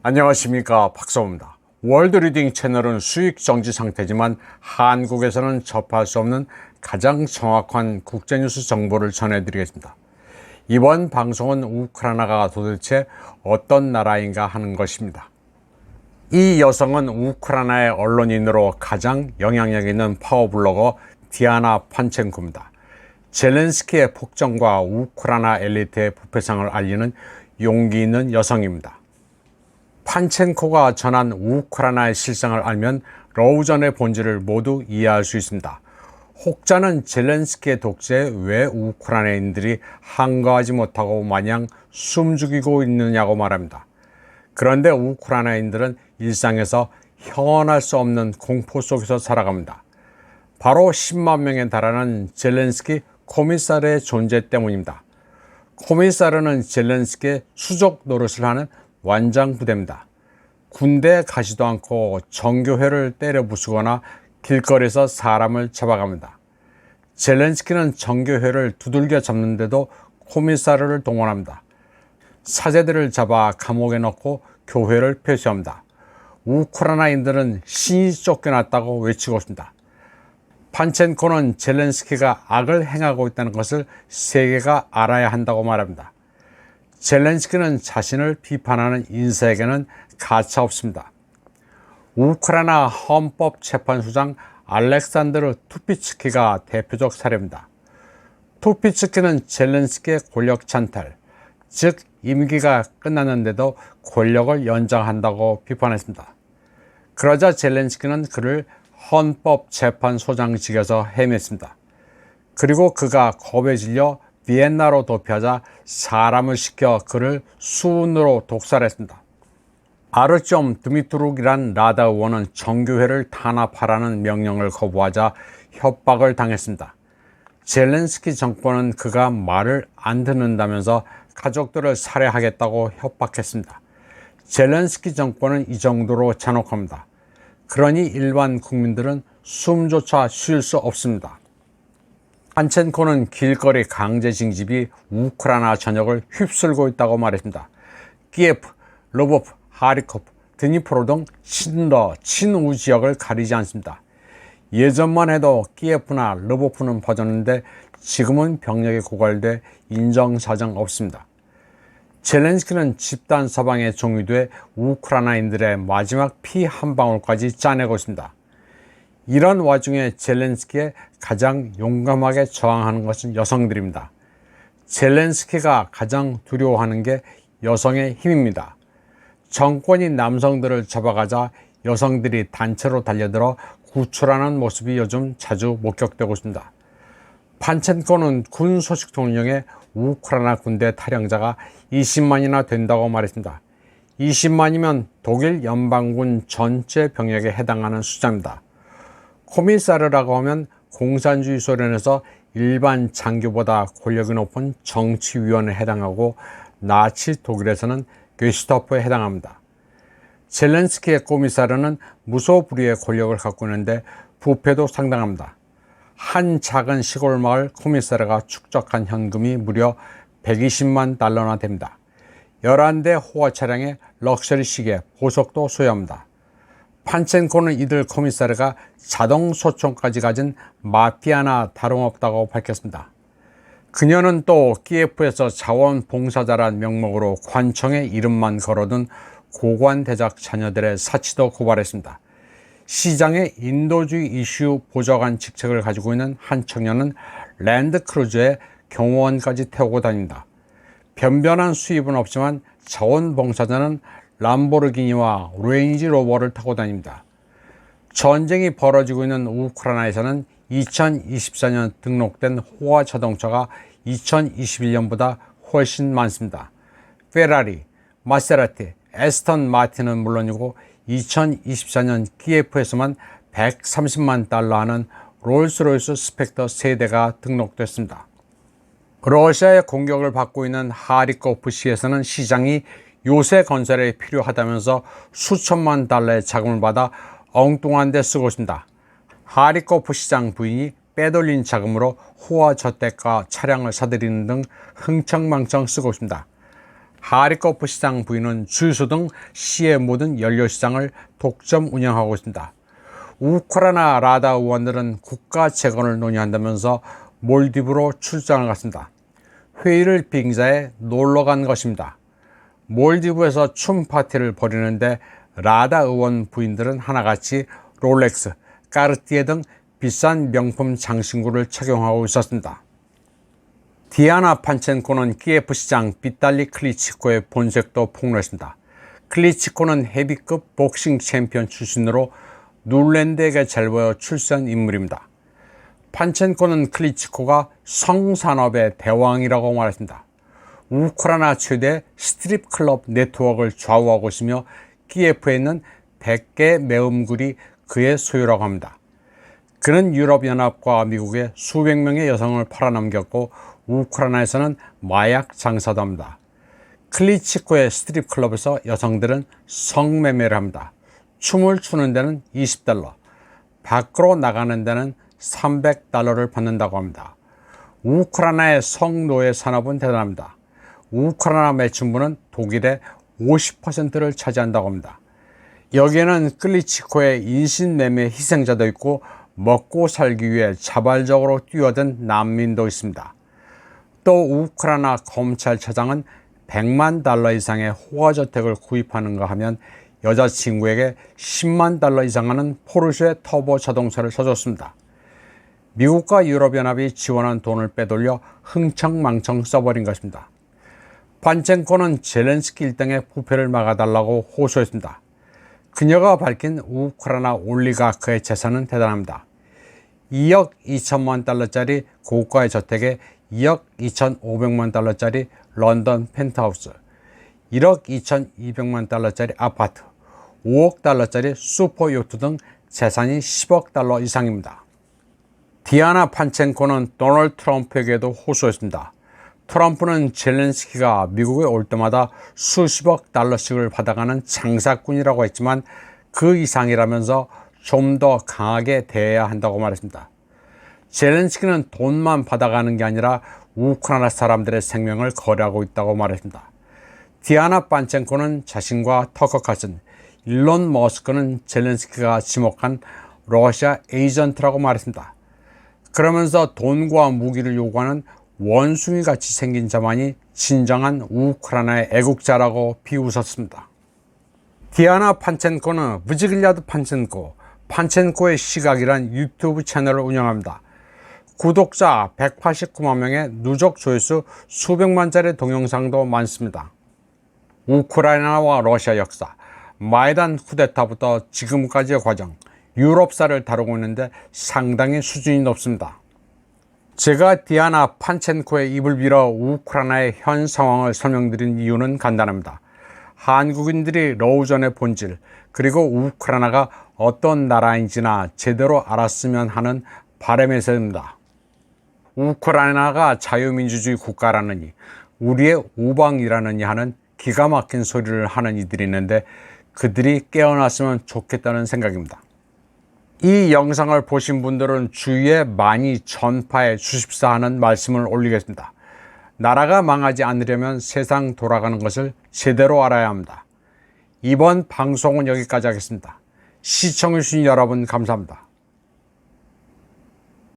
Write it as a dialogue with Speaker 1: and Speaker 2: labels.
Speaker 1: 안녕하십니까, 박사호입니다. 월드리딩 채널은 수익 정지 상태지만 한국에서는 접할 수 없는 가장 정확한 국제뉴스 정보를 전해드리겠습니다. 이번 방송은 우크라이나가 도대체 어떤 나라인가 하는 것입니다. 이 여성은 우크라이나의 언론인으로 가장 영향력 있는 파워블로거 디아나 판첸코입니다. 젤렌스키의 폭정과 우크라이나 엘리트의 부패상을 알리는 용기 있는 여성입니다. 판첸코가 전한 우크라이나의 실상을 알면 러우전의 본질을 모두 이해할 수 있습니다. 혹자는 젤렌스키의 독재에 왜 우크라이나인들이 항거하지 못하고 마냥 숨죽이고 있느냐고 말합니다. 그런데 우크라이나인들은 일상에서 형언할 수 없는 공포 속에서 살아갑니다. 바로 10만 명에 달하는 젤렌스키 코미사르의 존재 때문입니다. 코미사르는 젤렌스키의 수족 노릇을 하는 완장 부대입니다. 군대에 가지도 않고 정교회를 때려 부수거나 길거리에서 사람을 잡아갑니다. 젤렌스키는 정교회를 두들겨 잡는데도 코미사르를 동원합니다. 사제들을 잡아 감옥에 넣고 교회를 폐쇄합니다. 우크라이나인들은 신이 쫓겨났다고 외치고 있습니다. 판첸코는 젤렌스키가 악을 행하고 있다는 것을 세계가 알아야 한다고 말합니다. 젤렌스키는 자신을 비판하는 인사에게는 가차 없습니다. 우크라이나 헌법재판소장 알렉산드르 투피츠키가 대표적 사례입니다. 투피츠키는 젤렌스키의 권력 찬탈, 즉 임기가 끝났는데도 권력을 연장한다고 비판했습니다. 그러자 젤렌스키는 그를 헌법재판소장직에서 해냈습니다. 그리고 그가 겁에 질려 비엔나로 도피하자 사람을 시켜 그를 수운으로 독살했습니다. 아르점 드미트룩이란 라다 의원은 정교회를 탄압하라는 명령을 거부하자 협박을 당했습니다. 젤렌스키 정권은 그가 말을 안 듣는다면서 가족들을 살해하겠다고 협박했습니다. 젤렌스키 정권은 이 정도로 잔혹합니다. 그러니 일반 국민들은 숨조차 쉴 수 없습니다. 판첸코는 길거리 강제 징집이 우크라이나 전역을 휩쓸고 있다고 말했습니다. 키예프, 로보프, 하리코프, 드니프로 등 친우 지역을 가리지 않습니다. 예전만 해도 키예프나 로보프는 퍼졌는데 지금은 병력이 고갈돼 인정사정 없습니다. 젤렌스키는 집단 서방에 종이돼 우크라이나인들의 마지막 피 한 방울까지 짜내고 있습니다. 이런 와중에 젤렌스키에 가장 용감하게 저항하는 것은 여성들입니다. 젤렌스키가 가장 두려워하는 게 여성의 힘입니다. 정권이 남성들을 잡아가자 여성들이 단체로 달려들어 구출하는 모습이 요즘 자주 목격되고 있습니다. 판첸코는 군 소식통령에 우크라이나 군대 탈영자가 20만이나 된다고 말했습니다. 20만이면 독일 연방군 전체 병력에 해당하는 숫자입니다. 코미사르라고 하면 공산주의 소련에서 일반 장교보다 권력이 높은 정치위원에 해당하고 나치 독일에서는 게슈타포에 해당합니다. 젤렌스키의 코미사르는 무소불위의 권력을 갖고 있는데 부패도 상당합니다. 한 작은 시골 마을 코미사르가 축적한 현금이 무려 120만 달러나 됩니다. 11대 호화 차량에 럭셔리 시계, 보석도 소유합니다. 판첸코는 이들 코미사르가 자동 소총까지 가진 마피아나 다름없다고 밝혔습니다. 그녀는 또 키예프에서 자원봉사자란 명목으로 관청에 이름만 걸어둔 고관 대작 자녀들의 사치도 고발했습니다. 시장의 인도주의 이슈 보좌관 직책을 가지고 있는 한 청년은 랜드크루저에 경호원까지 태우고 다닙니다. 변변한 수입은 없지만 자원봉사자는 람보르기니와 레인지 로버를 타고 다닙니다. 전쟁이 벌어지고 있는 우크라이나에서는 2024년 등록된 호화 자동차가 2021년보다 훨씬 많습니다. 페라리, 마세라티, 에스턴 마틴은 물론이고 2024년 키예프에서만 130만 달러 하는 롤스로이스 스펙터 세대가 등록됐습니다. 러시아의 공격을 받고 있는 하리코프 시에서는 시장이 요새 건설에 필요하다면서 수천만 달러의 자금을 받아 엉뚱한 데 쓰고 있습니다. 하리코프 시장 부인이 빼돌린 자금으로 호화 저택과 차량을 사들이는 등 흥청망청 쓰고 있습니다. 하리코프 시장 부인은 주유소 등 시의 모든 연료시장을 독점 운영하고 있습니다. 우크라이나 라다 의원들은 국가 재건을 논의한다면서 몰디브로 출장을 갔습니다. 회의를 빙자해 놀러 간 것입니다. 몰디브에서 춤 파티를 벌이는데 라다 의원 부인들은 하나같이 롤렉스, 까르띠에 등 비싼 명품 장신구를 착용하고 있었습니다. 디아나 판첸코는 키예프 시장 비탈리 클리치코의 본색도 폭로했습니다. 클리치코는 헤비급 복싱 챔피언 출신으로 눌랜드에게 잘 보여 출세한 인물입니다. 판첸코는 클리치코가 성산업의 대왕이라고 말했습니다. 우크라이나 최대 스트립 클럽 네트워크를 좌우하고 있으며 키예프에 있는 100개 매음굴이 그의 소유라고 합니다. 그는 유럽연합과 미국에 수백 명의 여성을 팔아넘겼고 우크라이나에서는 마약 장사도 합니다. 클리치코의 스트립 클럽에서 여성들은 성매매를 합니다. 춤을 추는 데는 $20, 밖으로 나가는 데는 $300를 받는다고 합니다. 우크라이나의 성노예 산업은 대단합니다. 우크라이나 매춘부는 독일의 50%를 차지한다고 합니다. 여기에는 클리치코의 인신매매 희생자도 있고 먹고 살기 위해 자발적으로 뛰어든 난민도 있습니다. 또 우크라이나 검찰차장은 $100만 이상의 호화저택을 구입하는가 하면 여자친구에게 $10만 이상 하는 포르쉐 터보 자동차를 사줬습니다. 미국과 유럽연합이 지원한 돈을 빼돌려 흥청망청 써버린 것입니다. 판첸코는 젤렌스키 일당의 부패를 막아달라고 호소했습니다. 그녀가 밝힌 우크라이나 올리가크의 재산은 대단합니다. 2억 2천만 달러짜리 고가의 저택에 2억 2,500만 달러짜리 런던 펜트하우스, 1억 2,200만 달러짜리 아파트, 5억 달러짜리 슈퍼요트 등 재산이 10억 달러 이상입니다. 디아나 판첸코는 도널드 트럼프에게도 호소했습니다. 트럼프는 젤렌스키가 미국에 올 때마다 수십억 달러씩을 받아가는 장사꾼이라고 했지만 그 이상이라면서 좀 더 강하게 대해야 한다고 말했습니다. 젤렌스키는 돈만 받아가는 게 아니라 우크라이나 사람들의 생명을 거래하고 있다고 말했습니다. 디아나 판첸코는 자신과 터커 칼슨, 일론 머스크는 젤렌스키가 지목한 러시아 에이전트라고 말했습니다. 그러면서 돈과 무기를 요구하는 원숭이같이 생긴 자만이 진정한 우크라이나의 애국자라고 비웃었습니다. 디아나 판첸코는 무지글야드 판첸코의 시각이란 유튜브 채널을 운영합니다. 구독자 189만 명의 누적 조회수 수백만짜리 동영상도 많습니다. 우크라이나와 러시아 역사, 마이단 쿠데타부터 지금까지의 과정, 유럽사를 다루고 있는데 상당히 수준이 높습니다. 제가 디아나 판첸코의 입을 빌어 우크라이나의 현 상황을 설명드린 이유는 간단합니다. 한국인들이 러우전의 본질, 그리고 우크라이나가 어떤 나라인지나 제대로 알았으면 하는 바람에서입니다. 우크라이나가 자유민주주의 국가라느니, 우리의 우방이라느니 하는 기가 막힌 소리를 하는 이들이 있는데 그들이 깨어났으면 좋겠다는 생각입니다. 이 영상을 보신 분들은 주위에 많이 전파해 주십사 하는 말씀을 올리겠습니다. 나라가 망하지 않으려면 세상 돌아가는 것을 제대로 알아야 합니다. 이번 방송은 여기까지 하겠습니다. 시청해주신 여러분 감사합니다.